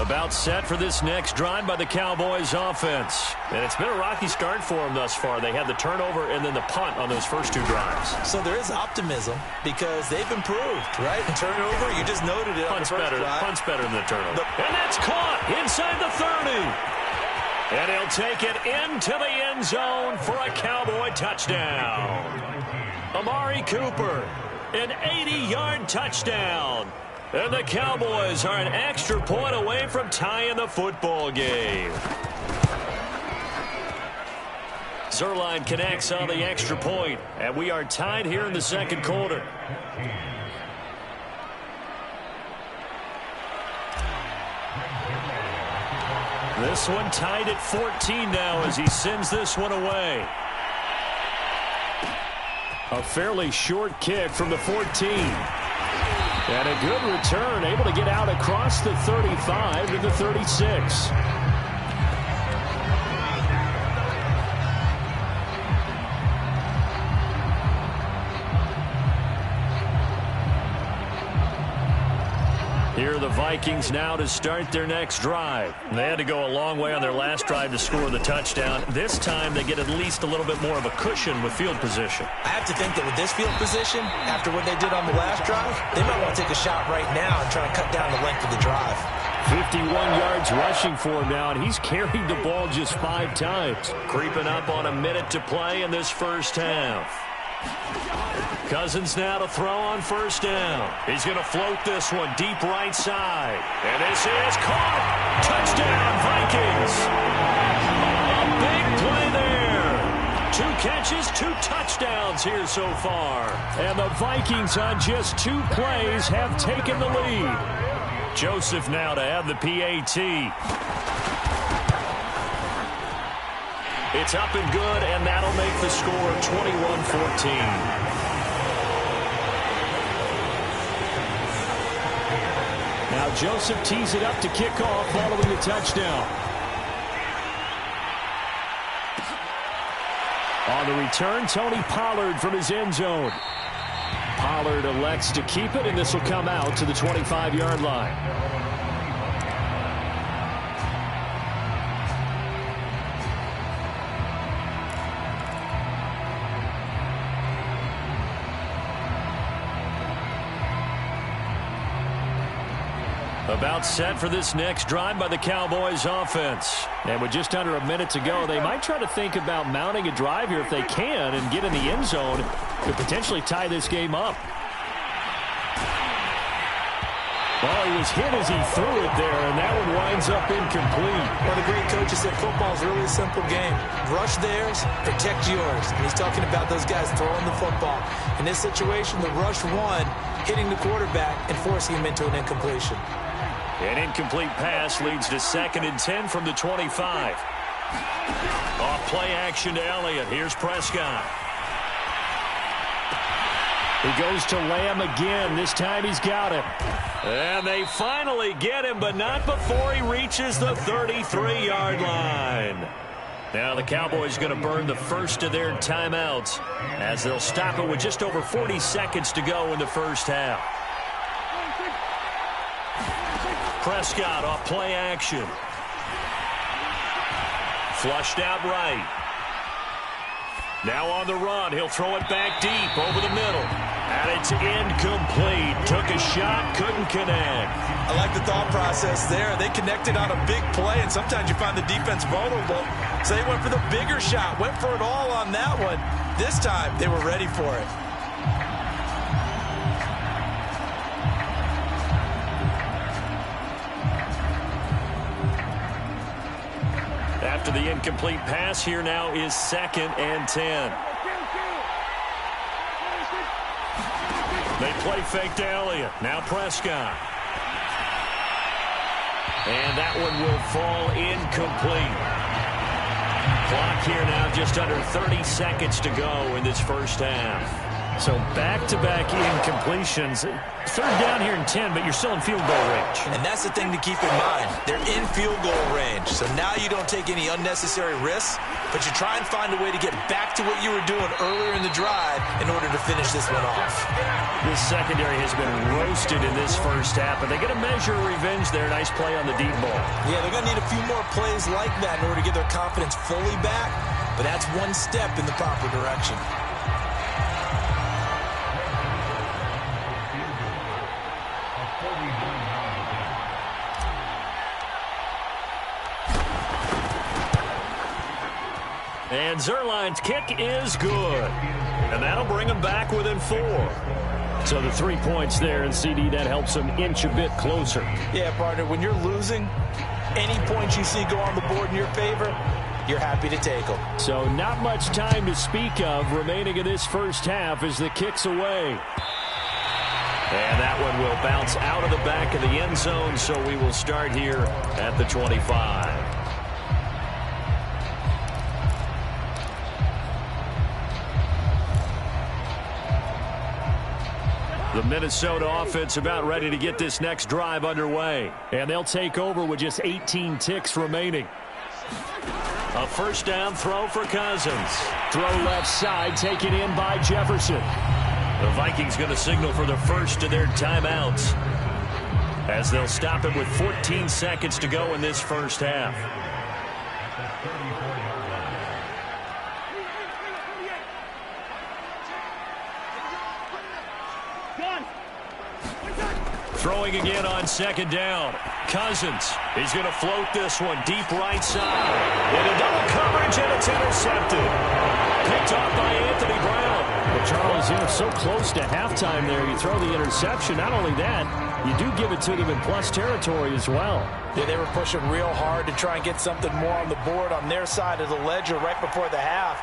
About set for this next drive by the Cowboys offense. And it's been a rocky start for them thus far. They had the turnover and then the punt on those first two drives. So there is optimism because they've improved, right? Turnover, you just noted it on the first drive. Punt's better than the turnover. And that's caught inside the 30. And he'll take it into the end zone for a Cowboy touchdown. Amari Cooper, an 80-yard touchdown. And the Cowboys are an extra point away from tying the football game. Zerline connects on the extra point, and we are tied here in the second quarter. This one tied at 14 now as he sends this one away. A fairly short kick from the 14. And a good return, able to get out across the 35 to the 36. Here are the Vikings now to start their next drive. They had to go a long way on their last drive to score the touchdown. This time they get at least a little bit more of a cushion with field position. I have to think that with this field position, after what they did on the last drive, they might want to take a shot right now and try to cut down the length of the drive. 51 yards rushing for him now, and he's carried the ball just 5 times. Creeping up on a minute to play in this first half. Cousins now to throw on first down. He's going to float this one deep right side. And this is caught. Touchdown, Vikings. A big play there. 2 catches, 2 touchdowns here so far. And the Vikings on just 2 plays have taken the lead. Joseph now to have the PAT. It's up and good, and that'll make the score 21-14. Now Joseph tees it up to kick off following the touchdown. On the return, Tony Pollard from his end zone. Pollard elects to keep it, and this will come out to the 25-yard line. About set for this next drive by the Cowboys offense. And with just under a minute to go, they might try to think about mounting a drive here if they can and get in the end zone to potentially tie this game up. Well, he was hit as he threw it there, and that one winds up incomplete. One of the great coaches said football is really a simple game. Rush theirs, protect yours. And he's talking about those guys throwing the football. In this situation, the rush won, hitting the quarterback and forcing him into an incompletion. An incomplete pass leads to 2nd and 10 from the 25. Off play action to Elliott. Here's Prescott. He goes to Lamb again. This time he's got him. And they finally get him, but not before he reaches the 33-yard line. Now the Cowboys going to burn the first of their timeouts as they'll stop it with just over 40 seconds to go in the first half. Prescott off play action. Flushed out right. Now on the run. He'll throw it back deep over the middle. And it's incomplete. Took a shot, couldn't connect. I like the thought process there. They connected on a big play, and sometimes you find the defense vulnerable. So they went for the bigger shot, went for it all on that one. This time, they were ready for it. After the incomplete pass, here now is 2nd and 10. They play fake to Elliott. Now Prescott. And that one will fall incomplete. Clock here now just under 30 seconds to go in this first half. So back-to-back incompletions. Third down here in 10, but you're still in field goal range. And that's the thing to keep in mind. They're in field goal range. So now you don't take any unnecessary risks, but you try and find a way to get back to what you were doing earlier in the drive in order to finish this one off. This secondary has been roasted in this first half, but they get a measure of revenge there. Nice play on the deep ball. Yeah, they're going to need a few more plays like that in order to get their confidence fully back, but that's one step in the proper direction. And Zerline's kick is good. And that'll bring them back within 4. So the 3 points there, and CD, that helps them inch a bit closer. Yeah, partner, when you're losing, any points you see go on the board in your favor, you're happy to take them. So not much time to speak of remaining in this first half as the kick's away. And that one will bounce out of the back of the end zone, so we will start here at the 25. The Minnesota offense about ready to get this next drive underway. And they'll take over with just 18 ticks remaining. A first down throw for Cousins. Throw left side, taken in by Jefferson. The Vikings going to signal for the first of their timeouts, as they'll stop it with 14 seconds to go in this first half. Throwing again on second down. Cousins, he's going to float this one deep right side. Into double coverage, and it's intercepted. Picked off by Anthony Brown. Well, Charles, you're so close to halftime there. You throw the interception. Not only that, you do give it to them in plus territory as well. Yeah, they were pushing real hard to try and get something more on the board on their side of the ledger right before the half.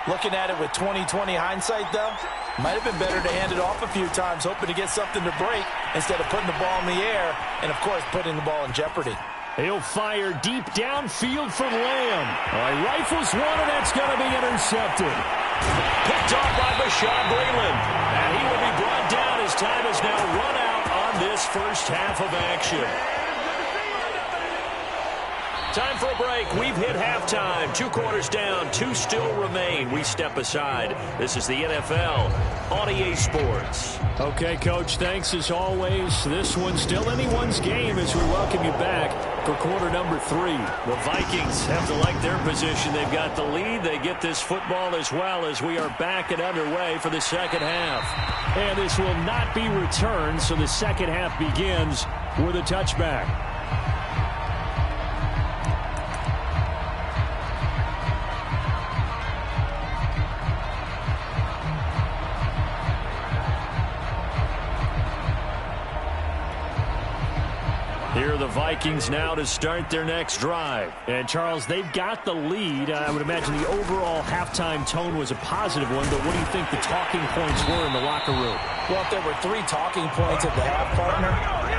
Looking at it with 20/20 hindsight, though, might have been better to hand it off a few times, hoping to get something to break instead of putting the ball in the air and, of course, putting the ball in jeopardy. He'll fire deep downfield for Lamb. He rifles one, and that's going to be intercepted. Picked off by Bashaud Breeland. And he will be brought down as time has now run out on this first half of action. Time for a break. We've hit halftime. 2 quarters down. 2 still remain. We step aside. This is the NFL on EA Sports. Okay, Coach, thanks as always. This one's still anyone's game as we welcome you back for quarter number 3. The Vikings have to like their position. They've got the lead. They get this football as well as we are back and underway for the second half. And this will not be returned, so the second half begins with a touchback. Here are the Vikings now to start their next drive. And, Charles, they've got the lead. I would imagine the overall halftime tone was a positive one, but what do you think the talking points were in the locker room? Well, if there were 3 talking points at the half, partner,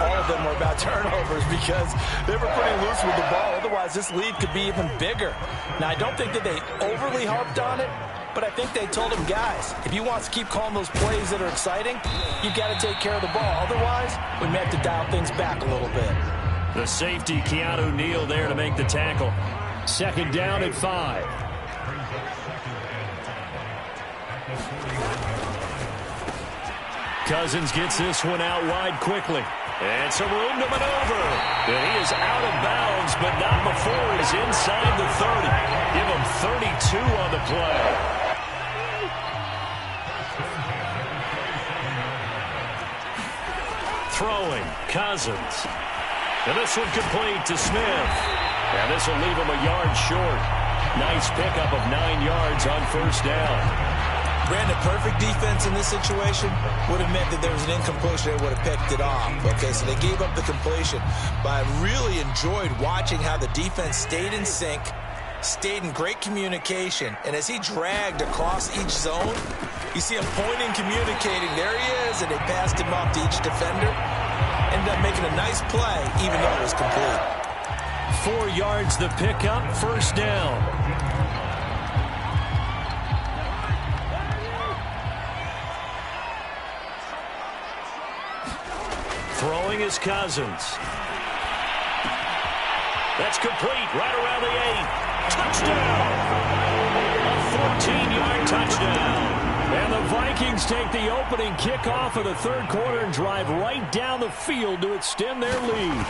all of them were about turnovers because they were pretty loose with the ball. Otherwise, this lead could be even bigger. Now, I don't think that they overly harped on it, but I think they told him, guys, if you want to keep calling those plays that are exciting, you've got to take care of the ball. Otherwise, we may have to dial things back a little bit. The safety, Keanu Neal, there to make the tackle. Second down at 5. Cousins gets this one out wide quickly. And some room to maneuver. And he is out of bounds, but not before he's inside the 30. Give him 32 on the play. Throwing, Cousins. And this one complete to Smith. And this will leave him a yard short. Nice pickup of 9 yards on first down. Brandon, perfect defense in this situation would have meant that there was an incompletion. They would have picked it off. Okay, so they gave up the completion. But I really enjoyed watching how the defense stayed in sync, stayed in great communication. And as he dragged across each zone, you see him pointing, communicating. There he is, and they passed him off to each defender. Ended up making a nice play, even though it was complete. 4 yards the pickup, first down. throwing is Cousins. That's complete right around the 8. Touchdown! A 14-yard touchdown. And the Vikings take the opening kickoff of the third quarter and drive right down the field to extend their lead.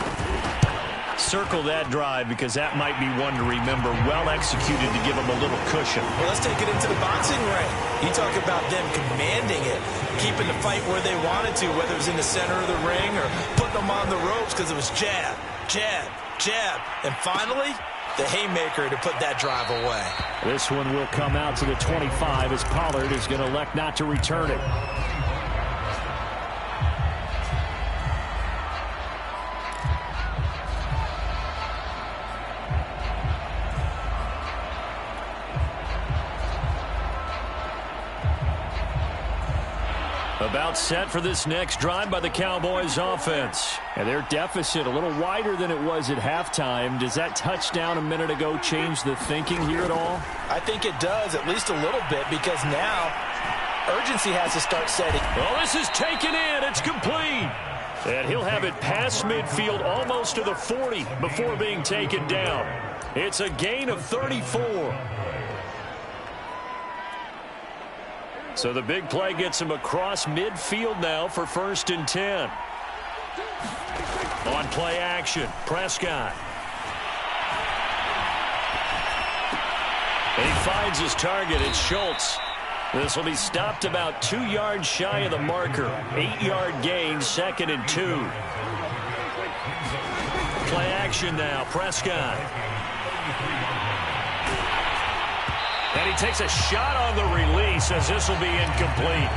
Circle that drive because that might be one to remember. Well executed to give them a little cushion. Well, let's take it into the boxing ring. You talk about them commanding it, keeping the fight where they wanted to, whether it was in the center of the ring or putting them on the ropes because it was jab, jab, jab. And finally, the haymaker to put that drive away. This one will come out to the 25 as Pollard is going to elect not to return it. About set for this next drive by the Cowboys offense. And their deficit a little wider than it was at halftime. Does that touchdown a minute ago change the thinking here at all? I think it does, at least a little bit, because now urgency has to start setting. Well, this is taken in. It's complete. And he'll have it past midfield almost to the 40 before being taken down. It's a gain of 34. So the big play gets him across midfield now for 1st and 10. On play action, Prescott. And he finds his target. It's Schultz. This will be stopped about 2 yards shy of the marker. 8-yard gain, 2nd and 2. Play action now, Prescott. And he takes a shot on the release as this will be incomplete.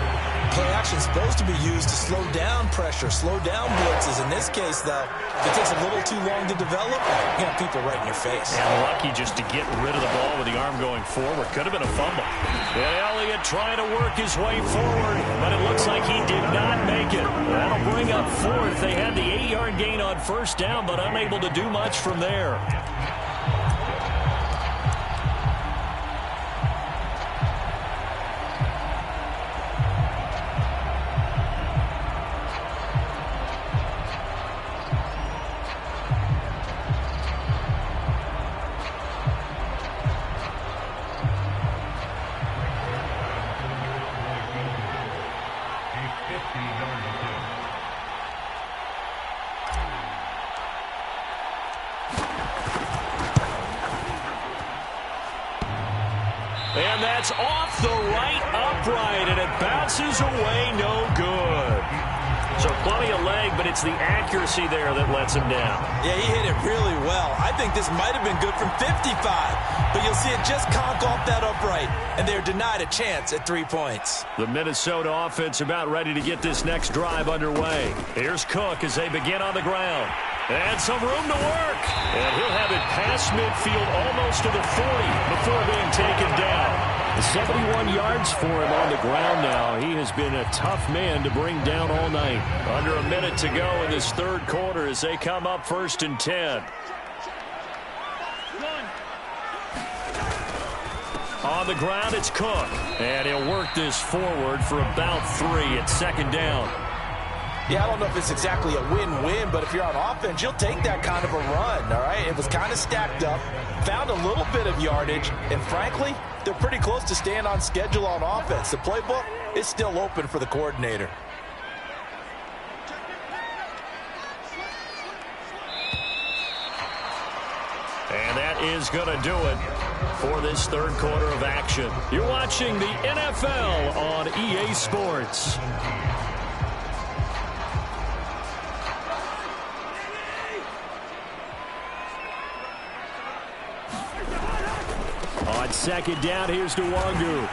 Play action is supposed to be used to slow down pressure, slow down blitzes. In this case, though, if it takes a little too long to develop, you got people right in your face. And lucky just to get rid of the ball with the arm going forward. Could have been a fumble. And Elliott trying to work his way forward, but it looks like he did not make it. That'll bring up 4th. They had the 8-yard gain on 1st down, but unable to do much from there. And that's off the right upright, and it bounces away no good. So plenty of leg, but it's the accuracy there that lets him down. Yeah, he hit it really well. I think this might have been good from 55, but you'll see it just conk off that upright, and they're denied a chance at 3 points. The Minnesota offense about ready to get this next drive underway. Here's Cook as they begin on the ground. And some room to work. And he'll have it past midfield almost to the 40 before being taken down. 71 yards for him on the ground now. He has been a tough man to bring down all night. Under a minute to go in this third quarter as they come up 1st and 10. On the ground, it's Cook. And he'll work this forward for about 3 at 2nd down. Yeah, I don't know if it's exactly a win-win, but if you're on offense, you'll take that kind of a run, all right? It was kind of stacked up, found a little bit of yardage, and frankly, they're pretty close to staying on schedule on offense. The playbook is still open for the coordinator. And that is going to do it for this third quarter of action. You're watching the NFL on EA Sports. On 2nd down, here's Nwangu.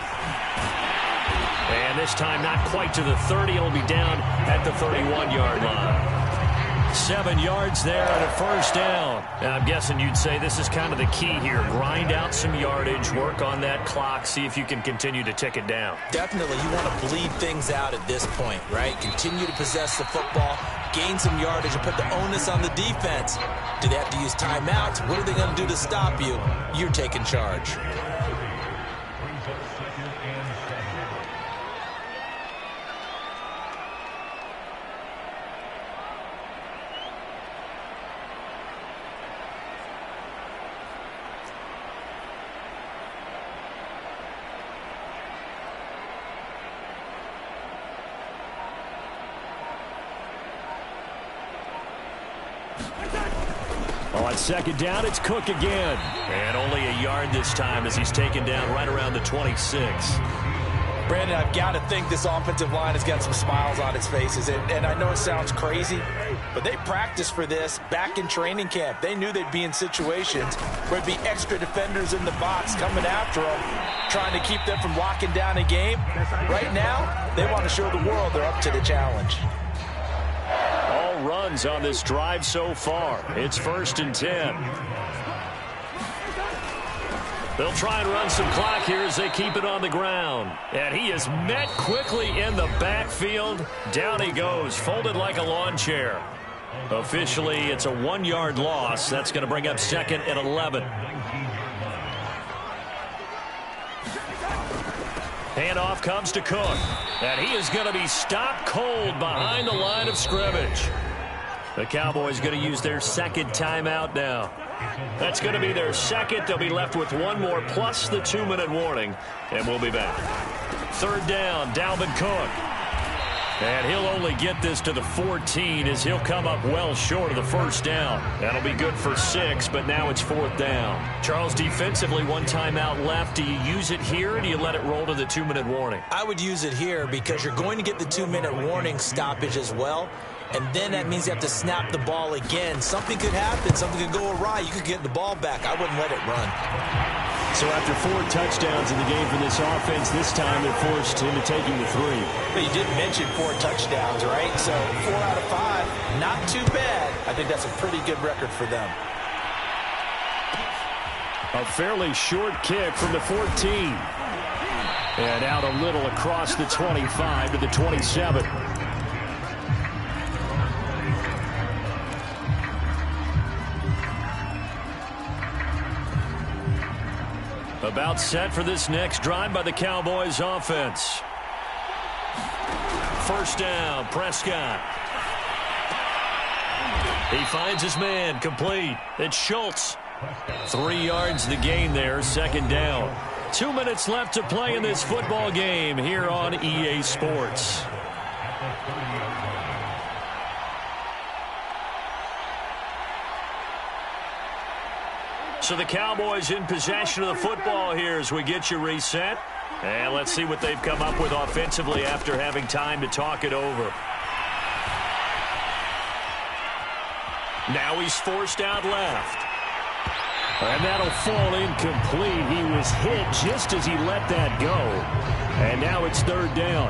And this time not quite to the 30. It'll be down at the 31-yard line. 7 yards there and a 1st down. And I'm guessing you'd say this is kind of the key here. Grind out some yardage, work on that clock, see if you can continue to tick it down. Definitely, you want to bleed things out at this point, right? Continue to possess the football, gain some yardage, and put the onus on the defense. Do they have to use timeouts? What are they going to do to stop you? You're taking charge. On second down, it's Cook again. And only a yard this time as he's taken down right around the 26. Brandon, I've got to think this offensive line has got some smiles on its faces. And I know it sounds crazy, but they practiced for this back in training camp. They knew they'd be in situations where there'd be extra defenders in the box coming after them, trying to keep them from locking down a game. Right now, they want to show the world they're up to the challenge. All runs on this drive so far. It's 1st and 10. They'll try and run some clock here as they keep it on the ground. And he is met quickly in the backfield. Down he goes, folded like a lawn chair. Officially, it's a 1-yard loss. That's going to bring up 2nd and 11. Handoff comes to Cook. And he is going to be stopped cold behind the line of scrimmage. The Cowboys going to use their 2nd timeout now. That's going to be their 2nd. They'll be left with 1 more plus the 2-minute warning. And we'll be back. 3rd down, Dalvin Cook. And he'll only get this to the 14 as he'll come up well short of the 1st down. That'll be good for 6, but now it's 4th down. Charles, defensively, 1 timeout left. Do you use it here or do you let it roll to the 2-minute warning? I would use it here because you're going to get the 2-minute warning stoppage as well. And then that means you have to snap the ball again. Something could happen. Something could go awry. You could get the ball back. I wouldn't let it run. So after 4 touchdowns in the game for this offense, this time they're forced into taking the 3. But you did mention 4 touchdowns, right? So 4 out of 5, not too bad. I think that's a pretty good record for them. A fairly short kick from the 14. And out a little across the 25 to the 27. About set for this next drive by the Cowboys offense. 1st down, Prescott. He finds his man, complete. It's Schultz. 3 yards the gain there, 2nd down. 2 minutes left to play in this football game here on EA Sports. So the Cowboys in possession of the football here as we get you reset. And let's see what they've come up with offensively after having time to talk it over. Now he's forced out left. And that'll fall incomplete. He was hit just as he let that go. And now it's 3rd down.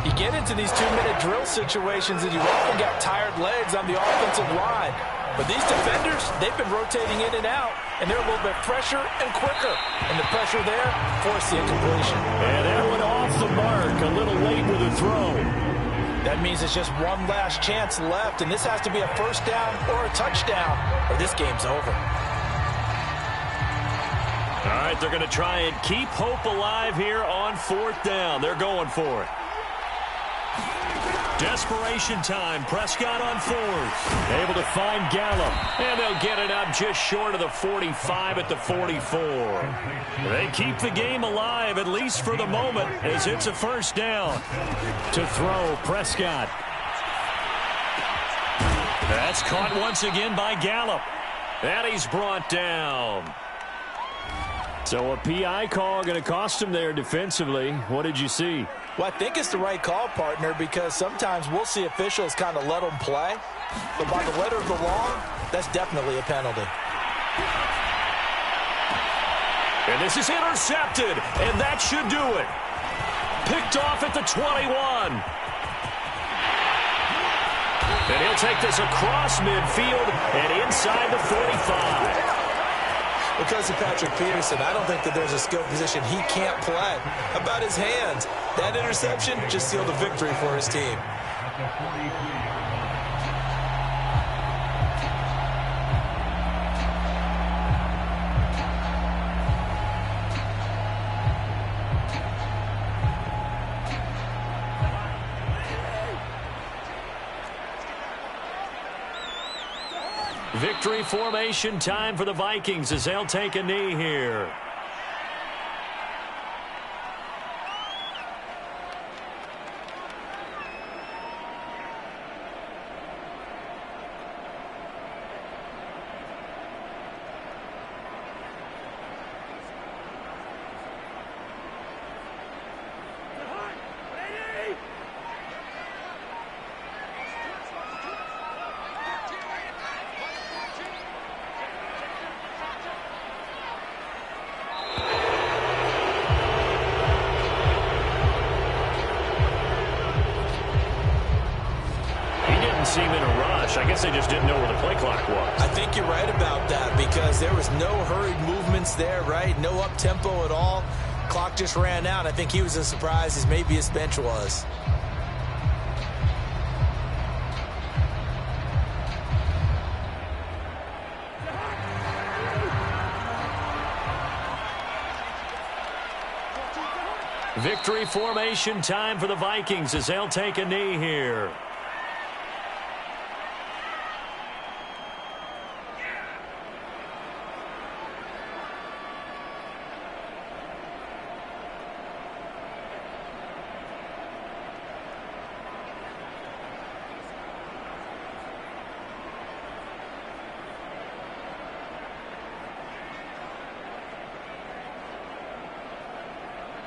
You get into these 2-minute drill situations and you often got tired legs on the offensive line. But these defenders, they've been rotating in and out, and they're a little bit fresher and quicker. And the pressure there forced the incompletion. And that one off the mark, a little late with a throw. That means it's just one last chance left, and this has to be a 1st down or a touchdown, or this game's over. All right, they're going to try and keep hope alive here on 4th down. They're going for it. Desperation time. Prescott on 4th. Able to find Gallup. And they'll get it up just short of the 45 at the 44. They keep the game alive, at least for the moment, as it's a 1st down. To throw, Prescott. That's caught once again by Gallup. And he's brought down. So a PI call going to cost him there defensively. What did you see? Well, I think it's the right call, partner, because sometimes we'll see officials kind of let them play. But by the letter of the law, that's definitely a penalty. And this is intercepted, and that should do it. Picked off at the 21. And he'll take this across midfield and inside the 45. Because of Patrick Peterson, I don't think that there's a skill position he can't play. About his hands, that interception just sealed a victory for his team. Victory formation time for the Vikings as they'll take a knee here. rush. I guess they just didn't know where the play clock was. I think you're right about that because there was no hurried movements there, right? No up-tempo at all. Clock just ran out. I think he was as surprised as maybe his bench was. Victory formation time for the Vikings as they'll take a knee here.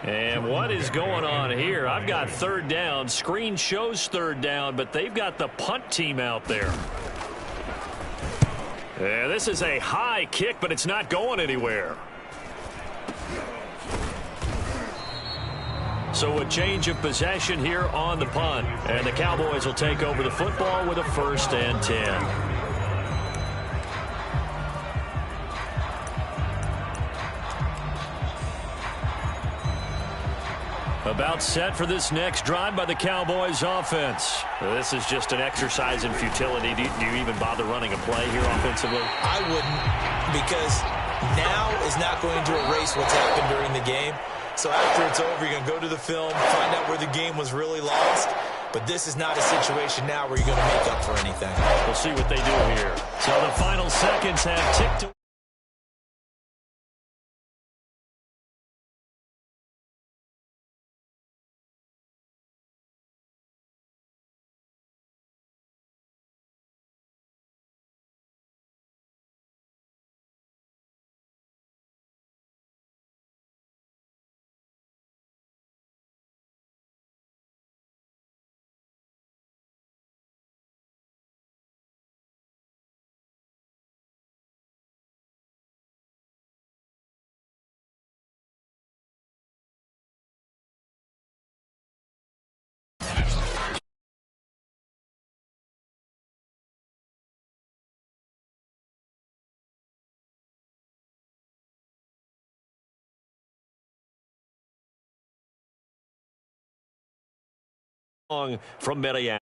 And what is going on here? I've got third down. Screen shows third down, but they've got the punt team out there. Yeah, this is a high kick, but it's not going anywhere. So a change of possession here on the punt. And the Cowboys will take over the football with a 1st and 10. About set for this next drive by the Cowboys offense. This is just an exercise in futility. Do you even bother running a play here offensively? I wouldn't, because now is not going to erase what's happened during the game. So after it's over, you're going to go to the film, find out where the game was really lost. But this is not a situation now where you're going to make up for anything. We'll see what they do here. So the final seconds have ticked away. From Minneapolis.